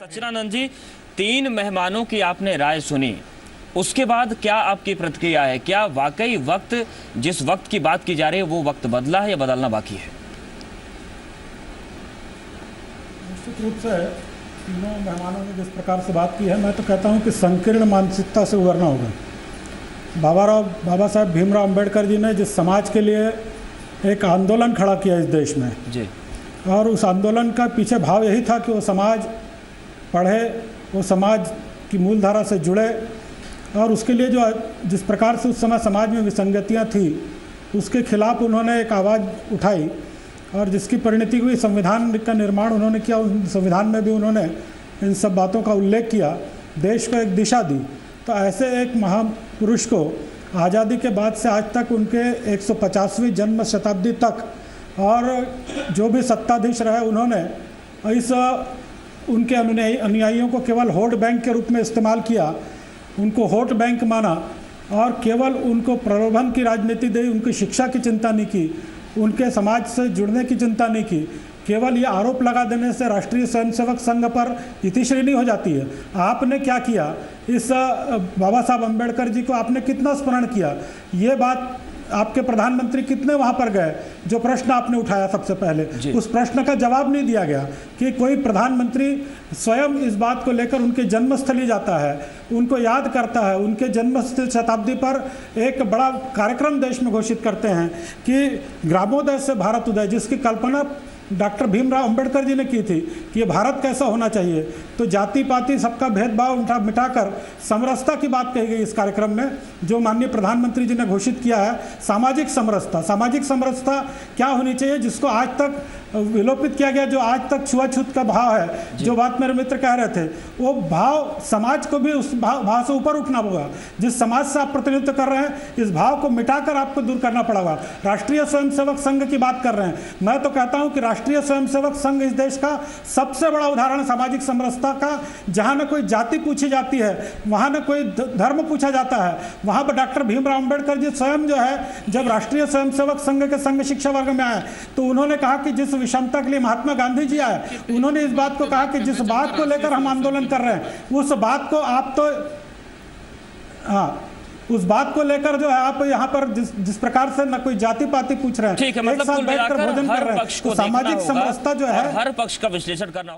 सच्चिदानंद जी, 3 मेहमानों की आपने राय सुनी, उसके बाद क्या आपकी प्रतिक्रिया है? क्या वाकई वक्त, जिस वक्त की बात की जा रही है, वो वक्त बदला है या बदलना बाकी है? निश्चित रूप से तीनों मेहमानों ने जिस प्रकार से बात की है, मैं तो कहता हूं कि संकीर्ण मानसिकता से उबरना होगा। बाबा साहब भीमराव अंबेडकर जी ने जिस समाज के लिए एक आंदोलन खड़ा किया इस देश में जी, और उस आंदोलन का पीछे भाव यही था कि वो समाज पढ़े, वो समाज की मूलधारा से जुड़े, और उसके लिए जो जिस प्रकार से उस समय समाज में विसंगतियां थी उसके खिलाफ उन्होंने एक आवाज़ उठाई और जिसकी परिणति हुई संविधान का निर्माण उन्होंने किया। उस संविधान में भी उन्होंने इन सब बातों का उल्लेख किया, देश को एक दिशा दी। तो ऐसे एक महापुरुष को आज़ादी के बाद से आज तक उनके 150वीं जन्म शताब्दी तक और जो भी सत्ताधीश रहे उन्होंने इस उनके अनुयायियों को केवल वोट बैंक के रूप में इस्तेमाल किया, उनको वोट बैंक माना और केवल उनको प्रलोभन की राजनीति दी, उनकी शिक्षा की चिंता नहीं की, उनके समाज से जुड़ने की चिंता नहीं की। केवल ये आरोप लगा देने से राष्ट्रीय स्वयंसेवक संघ पर इतिश्री नहीं हो जाती है। आपने क्या किया, इस बाबा साहब अम्बेडकर जी को आपने कितना स्मरण किया, ये बात आपके प्रधानमंत्री कितने वहाँ पर गए, जो प्रश्न आपने उठाया सबसे पहले उस प्रश्न का जवाब नहीं दिया गया कि कोई प्रधानमंत्री स्वयं इस बात को लेकर उनके जन्मस्थली जाता है, उनको याद करता है, उनके जन्म शताब्दी पर एक बड़ा कार्यक्रम देश में घोषित करते हैं कि ग्रामोदय से भारत उदय, जिसकी कल्पना डॉक्टर भीमराव अंबेडकर जी ने की थी कि ये भारत कैसा होना चाहिए। तो जाति पाति सबका भेदभाव मिटाकर समरसता की बात कही गई इस कार्यक्रम में, जो माननीय प्रधानमंत्री जी ने घोषित किया है। सामाजिक समरसता, सामाजिक समरसता क्या होनी चाहिए, जिसको आज तक विलोपित किया गया, जो आज तक छुआछूत का भाव है, जो बात मेरे मित्र कह रहे थे, वो भाव समाज को भी उस भाव से ऊपर उठना होगा। जिस समाज से आप प्रतिनिधित्व कर रहे हैं, इस भाव को मिटाकर आपको दूर करना पड़ेगा। राष्ट्रीय स्वयंसेवक संघ की बात कर रहे हैं, मैं तो कहता हूं कि राष्ट्रीय स्वयंसेवक संघ इस देश का सबसे बड़ा उदाहरण सामाजिक समरसता का। जहां न कोई जाति पूछी जाती है, वहां न कोई धर्म पूछा जाता है, वहां पर डॉक्टर भीमराव अंबेडकर जी स्वयं जो है, जब राष्ट्रीय स्वयंसेवक संघ के संघ शिक्षा वर्ग में आए तो उन्होंने कहा कि जिस विषमता के लिए महात्मा गांधी जी आए, उन्होंने इस बात को कहा कि जिस बात को लेकर हम आंदोलन कर रहे हैं, उस बात को आप तो उस बात को लेकर जो है आप यहाँ पर जिस प्रकार से न कोई जाति पाति पूछ रहे हैं, ठीक है, मतलब एक साथ बैठकर भोजन कर रहे हैं, तो सामाजिक समरसता जो है, हर पक्ष का विश्लेषण करना होगा।